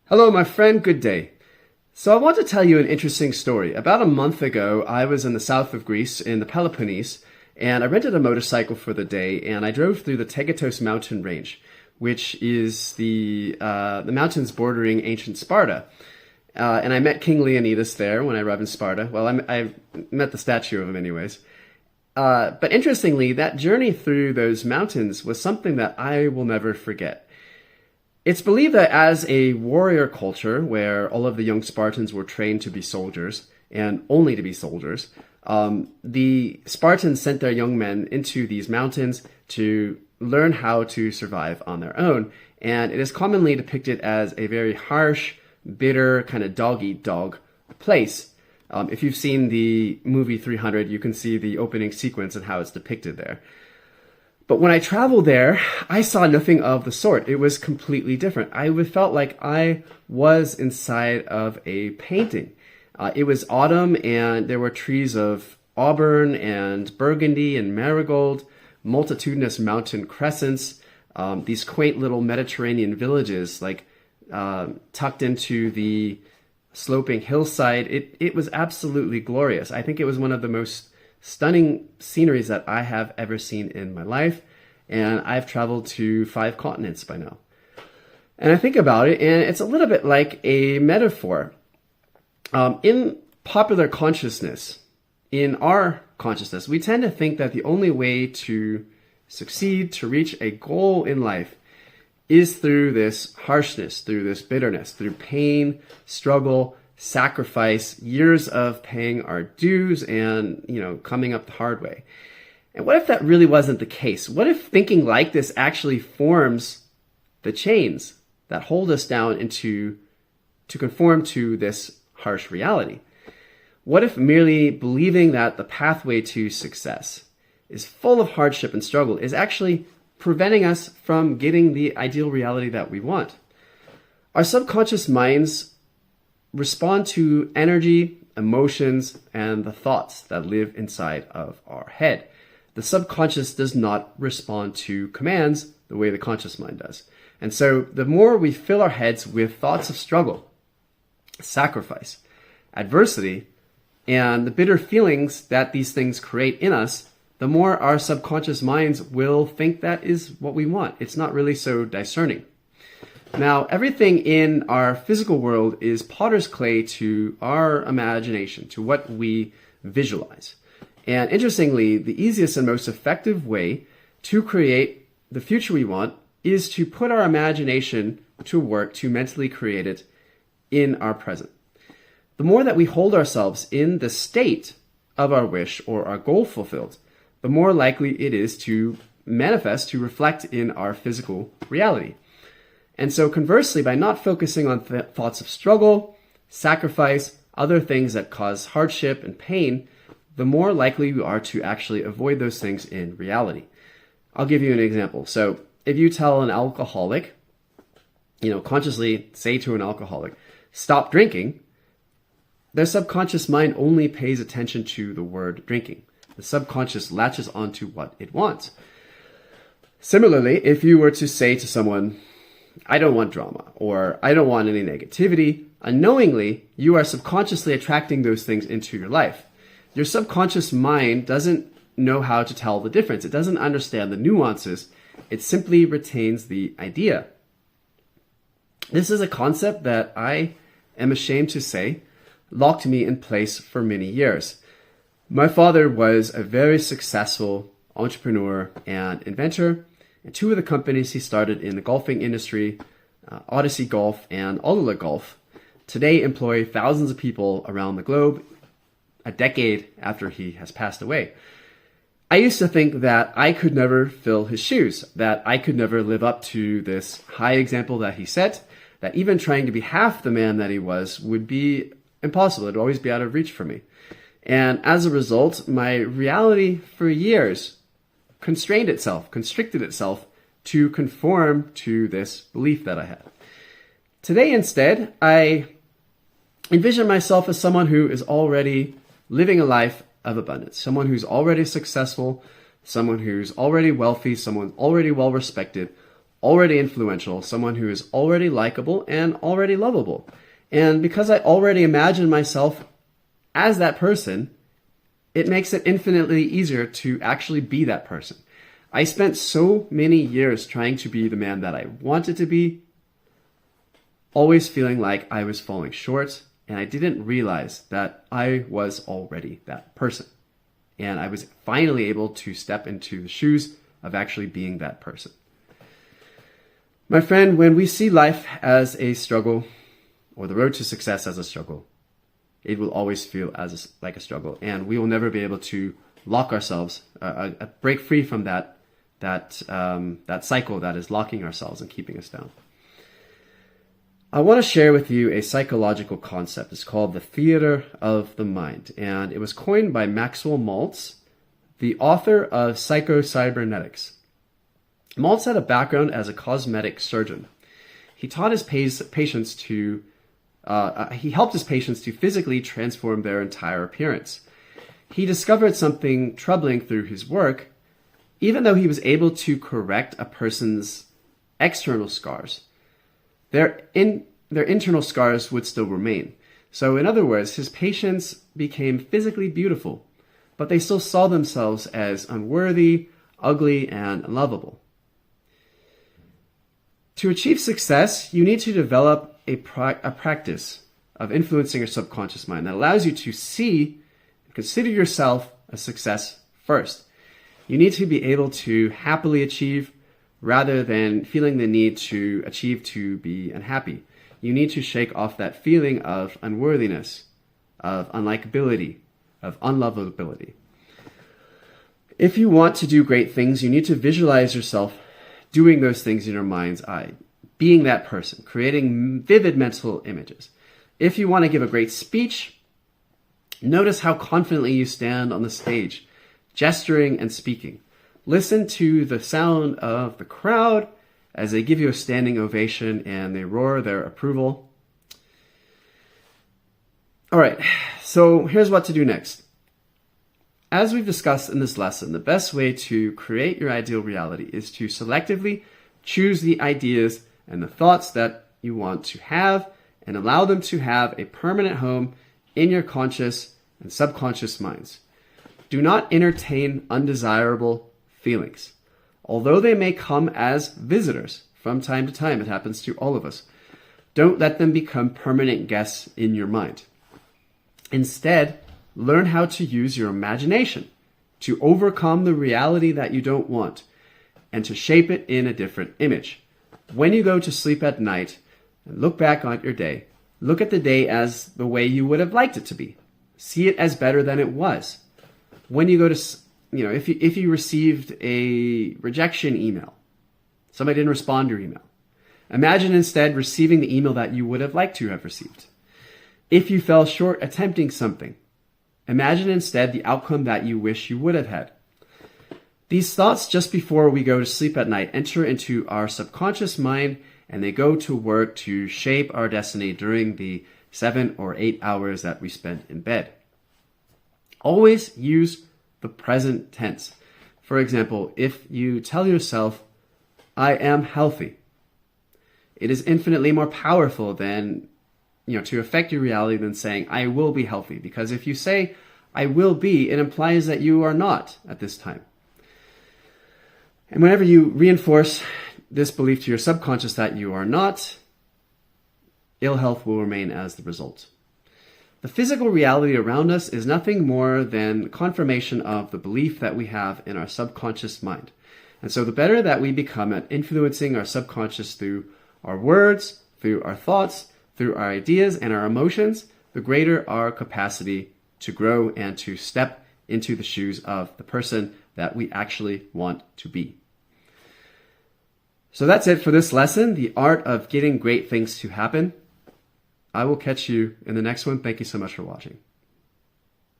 Hello, my friend. Good day. So I want to tell you an interesting story. About a month ago, I was in the south of Greece in the Peloponnese, and I rented a motorcycle for the day, and I drove through the Tegetos mountain range, which is the mountains bordering ancient Sparta. And I met King Leonidas there when I arrived in Sparta. Well, I met the statue of him anyways. But interestingly, that journey through those mountains was something that I will never forget. It's believed that as a warrior culture, where all of the young Spartans were trained to be soldiers, and only to be soldiers, the Spartans sent their young men into these mountains to learn how to survive on their own. And it is commonly depicted as a very harsh, bitter, kind of dog-eat-dog place. If you've seen the movie 300, you can see the opening sequence and how it's depicted there. But when I traveled there, I saw nothing of the sort. It was completely different. I felt like I was inside of a painting. It was autumn, and there were trees of auburn and burgundy and marigold, multitudinous mountain crescents, these quaint little Mediterranean villages, like tucked into the sloping hillside. It was absolutely glorious. I think it was one of the most stunning sceneries that I have ever seen in my life, and I've traveled to 5 continents by now. And I think about it, and it's a little bit like a metaphor. In popular consciousness, in our consciousness, we tend to think that the only way to succeed, to reach a goal in life, is through this harshness, through this bitterness, through pain, struggle, sacrifice, years of paying our dues and, coming up the hard way. And what if that really wasn't the case? What if thinking like this actually forms the chains that hold us down to conform to this harsh reality? What if merely believing that the pathway to success is full of hardship and struggle is actually preventing us from getting the ideal reality that we want? Our subconscious minds respond to energy, emotions, and the thoughts that live inside of our head. The subconscious does not respond to commands the way the conscious mind does. And so the more we fill our heads with thoughts of struggle, sacrifice, adversity, and the bitter feelings that these things create in us, the more our subconscious minds will think that is what we want. It's not really so discerning. Now, everything in our physical world is potter's clay to our imagination, to what we visualize. And interestingly, the easiest and most effective way to create the future we want is to put our imagination to work to mentally create it in our present. The more that we hold ourselves in the state of our wish or our goal fulfilled, the more likely it is to manifest, to reflect in our physical reality. And so conversely, by not focusing on thoughts of struggle, sacrifice, other things that cause hardship and pain, the more likely we are to actually avoid those things in reality. I'll give you an example. So if you tell an alcoholic, consciously say to an alcoholic, stop drinking, their subconscious mind only pays attention to the word drinking. The subconscious latches onto what it wants. Similarly, if you were to say to someone, I don't want drama, or I don't want any negativity, unknowingly, you are subconsciously attracting those things into your life. Your subconscious mind doesn't know how to tell the difference. It doesn't understand the nuances. It simply retains the idea. This is a concept that I am ashamed to say locked me in place for many years. My father was a very successful entrepreneur and inventor. And 2 of the companies he started in the golfing industry, Odyssey Golf and Alula Golf, today employ thousands of people around the globe a decade after he has passed away. I used to think that I could never fill his shoes, that I could never live up to this high example that he set, that even trying to be half the man that he was would be impossible. It would always be out of reach for me. And as a result, my reality for years constricted itself to conform to this belief that I had. Today, instead, I envision myself as someone who is already living a life of abundance, someone who's already successful, someone who's already wealthy, someone already well respected, already influential, someone who is already likable and already lovable. And because I already imagine myself as that person, it makes it infinitely easier to actually be that person. I spent so many years trying to be the man that I wanted to be, always feeling like I was falling short, and I didn't realize that I was already that person. And I was finally able to step into the shoes of actually being that person. My friend, when we see life as a struggle, or the road to success as a struggle, it will always feel like a struggle, and we will never be able to lock ourselves, break free from that cycle that is locking ourselves and keeping us down. I want to share with you a psychological concept. It's called the theater of the mind, and it was coined by Maxwell Maltz, the author of Psycho-Cybernetics. Maltz had a background as a cosmetic surgeon. He taught his patients to he helped his patients to physically transform their entire appearance. He discovered something troubling through his work. Even though he was able to correct a person's external scars, their internal scars would still remain. So in other words, his patients became physically beautiful, but they still saw themselves as unworthy, ugly, and unlovable. To achieve success, you need to develop a practice of influencing your subconscious mind that allows you to see and consider yourself a success first. You need to be able to happily achieve rather than feeling the need to achieve to be unhappy. You need to shake off that feeling of unworthiness, of unlikability, of unlovability. If you want to do great things, you need to visualize yourself doing those things in your mind's eye, being that person, creating vivid mental images. If you want to give a great speech, notice how confidently you stand on the stage, gesturing and speaking. Listen to the sound of the crowd as they give you a standing ovation and they roar their approval. All right, so here's what to do next. As we've discussed in this lesson, the best way to create your ideal reality is to selectively choose the ideas and the thoughts that you want to have and allow them to have a permanent home in your conscious and subconscious minds. Do not entertain undesirable feelings. Although they may come as visitors from time to time, it happens to all of us. Don't let them become permanent guests in your mind. Instead, learn how to use your imagination to overcome the reality that you don't want and to shape it in a different image. When you go to sleep at night and look back on your day, look at the day as the way you would have liked it to be. See it as better than it was. When you go to, if you received a rejection email, somebody didn't respond to your email, imagine instead receiving the email that you would have liked to have received. If you fell short attempting something, imagine instead the outcome that you wish you would have had. These thoughts just before we go to sleep at night enter into our subconscious mind and they go to work to shape our destiny during the 7 or 8 hours that we spend in bed. Always use the present tense. For example, if you tell yourself, I am healthy, it is infinitely more powerful than, to affect your reality than saying, I will be healthy. Because if you say, I will be, it implies that you are not at this time. And whenever you reinforce this belief to your subconscious that you are not, ill health will remain as the result. The physical reality around us is nothing more than confirmation of the belief that we have in our subconscious mind. And so the better that we become at influencing our subconscious through our words, through our thoughts, through our ideas and our emotions, the greater our capacity to grow and to step into the shoes of the person that we actually want to be. So that's it for this lesson, the art of getting great things to happen. I will catch you in the next one. Thank you so much for watching.